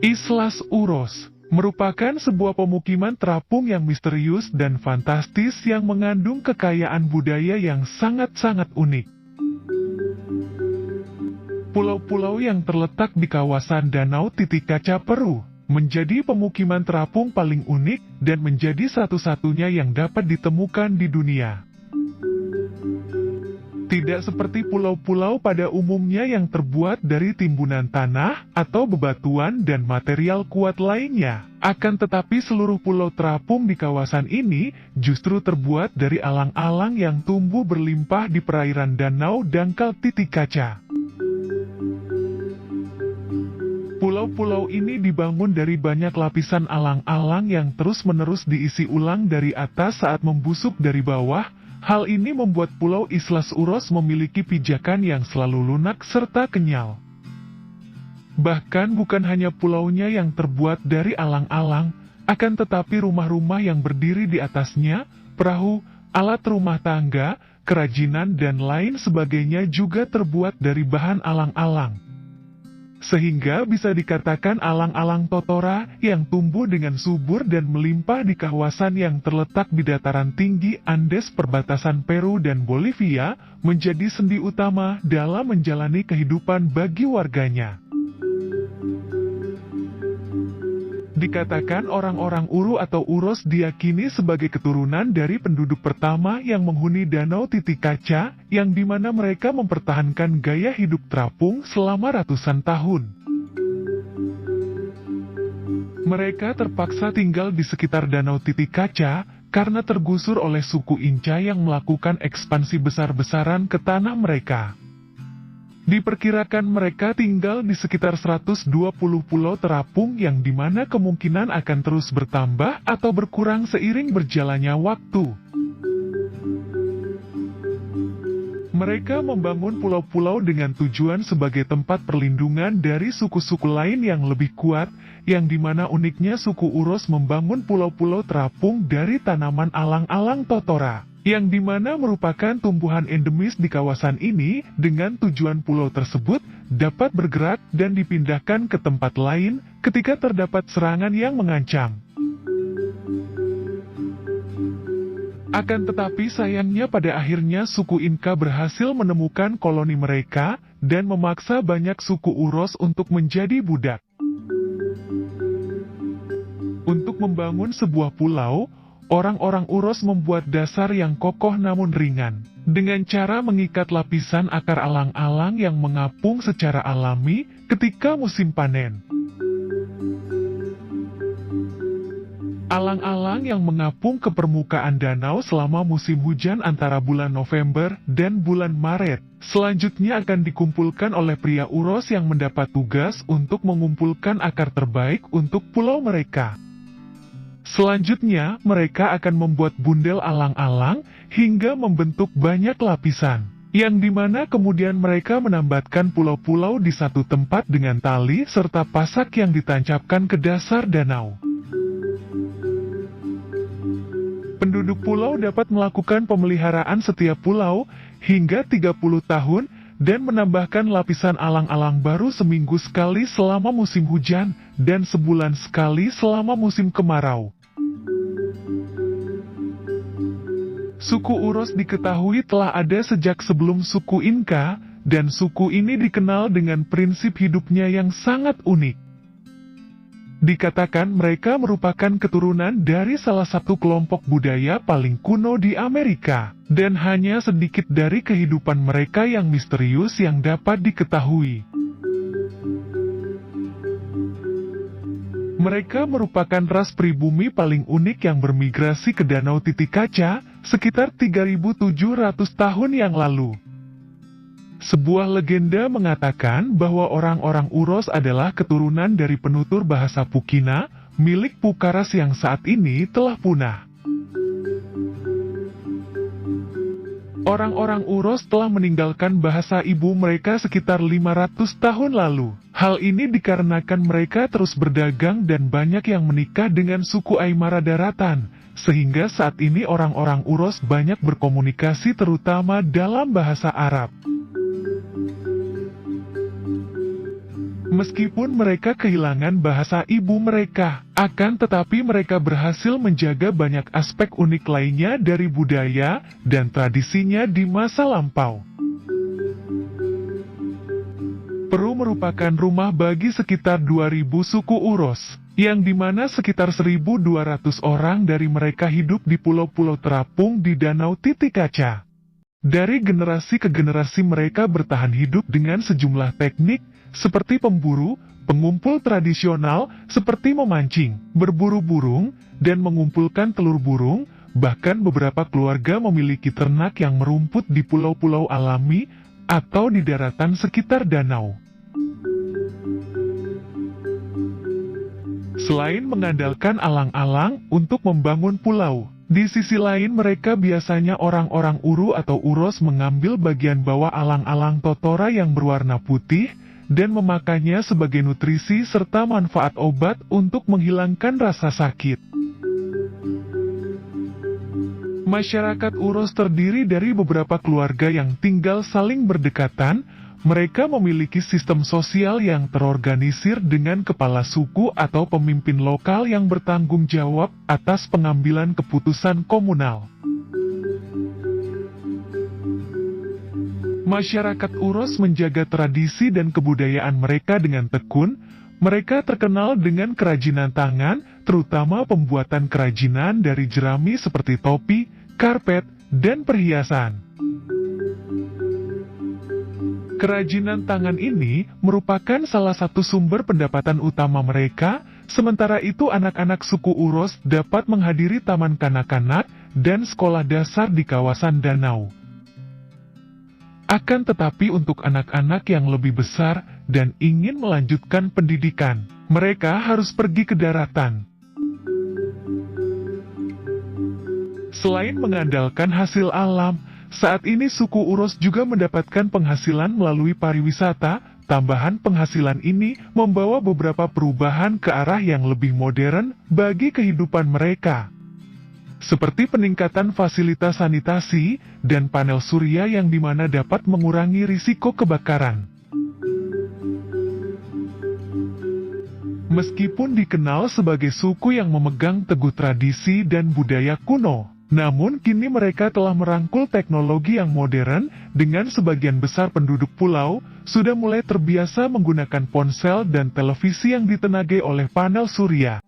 Islas Uros merupakan sebuah pemukiman terapung yang misterius dan fantastis yang mengandung kekayaan budaya yang sangat-sangat unik. Pulau-pulau yang terletak di kawasan Danau Titicaca, Peru, menjadi pemukiman terapung paling unik dan menjadi satu-satunya yang dapat ditemukan di dunia. Tidak seperti pulau-pulau pada umumnya yang terbuat dari timbunan tanah atau bebatuan dan material kuat lainnya. Akan tetapi seluruh pulau terapung di kawasan ini justru terbuat dari alang-alang yang tumbuh berlimpah di perairan Danau Dangkal Titicaca. Pulau-pulau ini dibangun dari banyak lapisan alang-alang yang terus-menerus diisi ulang dari atas saat membusuk dari bawah. Hal ini membuat Pulau Islas Uros memiliki pijakan yang selalu lunak serta kenyal. Bahkan bukan hanya pulaunya yang terbuat dari alang-alang, akan tetapi rumah-rumah yang berdiri di atasnya, perahu, alat rumah tangga, kerajinan dan lain sebagainya juga terbuat dari bahan alang-alang. Sehingga bisa dikatakan alang-alang totora yang tumbuh dengan subur dan melimpah di kawasan yang terletak di dataran tinggi Andes perbatasan Peru dan Bolivia menjadi sendi utama dalam menjalani kehidupan bagi warganya. Dikatakan orang-orang Uru atau Uros diyakini sebagai keturunan dari penduduk pertama yang menghuni Danau Titicaca, yang dimana mereka mempertahankan gaya hidup terapung selama ratusan tahun. Mereka terpaksa tinggal di sekitar Danau Titicaca karena tergusur oleh suku Inca yang melakukan ekspansi besar-besaran ke tanah mereka. Diperkirakan mereka tinggal di sekitar 120 pulau terapung yang dimana kemungkinan akan terus bertambah atau berkurang seiring berjalannya waktu. Mereka membangun pulau-pulau dengan tujuan sebagai tempat perlindungan dari suku-suku lain yang lebih kuat, yang dimana uniknya suku Uros membangun pulau-pulau terapung dari tanaman alang-alang totora, yang dimana merupakan tumbuhan endemis di kawasan ini, dengan tujuan pulau tersebut dapat bergerak dan dipindahkan ke tempat lain ketika terdapat serangan yang mengancam. Akan tetapi sayangnya pada akhirnya suku Inca berhasil menemukan koloni mereka dan memaksa banyak suku Uros untuk menjadi budak. Untuk membangun sebuah pulau, orang-orang Uros membuat dasar yang kokoh namun ringan, dengan cara mengikat lapisan akar alang-alang yang mengapung secara alami ketika musim panen. Alang-alang yang mengapung ke permukaan danau selama musim hujan antara bulan November dan bulan Maret, selanjutnya akan dikumpulkan oleh pria Uros yang mendapat tugas untuk mengumpulkan akar terbaik untuk pulau mereka. Selanjutnya, mereka akan membuat bundel alang-alang hingga membentuk banyak lapisan, yang dimana kemudian mereka menambatkan pulau-pulau di satu tempat dengan tali serta pasak yang ditancapkan ke dasar danau. Penduduk pulau dapat melakukan pemeliharaan setiap pulau hingga 30 tahun dan menambahkan lapisan alang-alang baru seminggu sekali selama musim hujan dan sebulan sekali selama musim kemarau. Suku Uros diketahui telah ada sejak sebelum suku Inca, dan suku ini dikenal dengan prinsip hidupnya yang sangat unik. Dikatakan mereka merupakan keturunan dari salah satu kelompok budaya paling kuno di Amerika, dan hanya sedikit dari kehidupan mereka yang misterius yang dapat diketahui. Mereka merupakan ras pribumi paling unik yang bermigrasi ke Danau Titicaca sekitar 3.700 tahun yang lalu. Sebuah legenda mengatakan bahwa orang-orang Uros adalah keturunan dari penutur bahasa Pukina, milik Pukaras yang saat ini telah punah. Orang-orang Uros telah meninggalkan bahasa ibu mereka sekitar 500 tahun lalu. Hal ini dikarenakan mereka terus berdagang dan banyak yang menikah dengan suku Aymara daratan, sehingga saat ini orang-orang Uros banyak berkomunikasi terutama dalam bahasa Arab. Meskipun mereka kehilangan bahasa ibu mereka, akan tetapi mereka berhasil menjaga banyak aspek unik lainnya dari budaya dan tradisinya di masa lampau. Peru merupakan rumah bagi sekitar 2.000 suku Uros, yang dimana sekitar 1.200 orang dari mereka hidup di pulau-pulau terapung di Danau Titicaca. Dari generasi ke generasi mereka bertahan hidup dengan sejumlah teknik, seperti pemburu, pengumpul tradisional, seperti memancing, berburu burung, dan mengumpulkan telur burung, bahkan beberapa keluarga memiliki ternak yang merumput di pulau-pulau alami, atau di daratan sekitar danau. Selain mengandalkan alang-alang untuk membangun pulau, di sisi lain mereka biasanya orang-orang Uru atau Uros mengambil bagian bawah alang-alang totora yang berwarna putih, dan memakannya sebagai nutrisi serta manfaat obat untuk menghilangkan rasa sakit. Masyarakat Uros terdiri dari beberapa keluarga yang tinggal saling berdekatan. Mereka memiliki sistem sosial yang terorganisir dengan kepala suku atau pemimpin lokal yang bertanggung jawab atas pengambilan keputusan komunal. Masyarakat Uros menjaga tradisi dan kebudayaan mereka dengan tekun. Mereka terkenal dengan kerajinan tangan, terutama pembuatan kerajinan dari jerami seperti topi, karpet, dan perhiasan. Kerajinan tangan ini merupakan salah satu sumber pendapatan utama mereka, sementara itu anak-anak suku Uros dapat menghadiri taman kanak-kanak dan sekolah dasar di kawasan danau. Akan tetapi untuk anak-anak yang lebih besar dan ingin melanjutkan pendidikan, mereka harus pergi ke daratan. Selain mengandalkan hasil alam, saat ini suku Uros juga mendapatkan penghasilan melalui pariwisata. Tambahan penghasilan ini membawa beberapa perubahan ke arah yang lebih modern bagi kehidupan mereka. Seperti peningkatan fasilitas sanitasi dan panel surya yang dimana dapat mengurangi risiko kebakaran. Meskipun dikenal sebagai suku yang memegang teguh tradisi dan budaya kuno, namun kini mereka telah merangkul teknologi yang modern, dengan sebagian besar penduduk pulau sudah mulai terbiasa menggunakan ponsel dan televisi yang ditenagai oleh panel surya.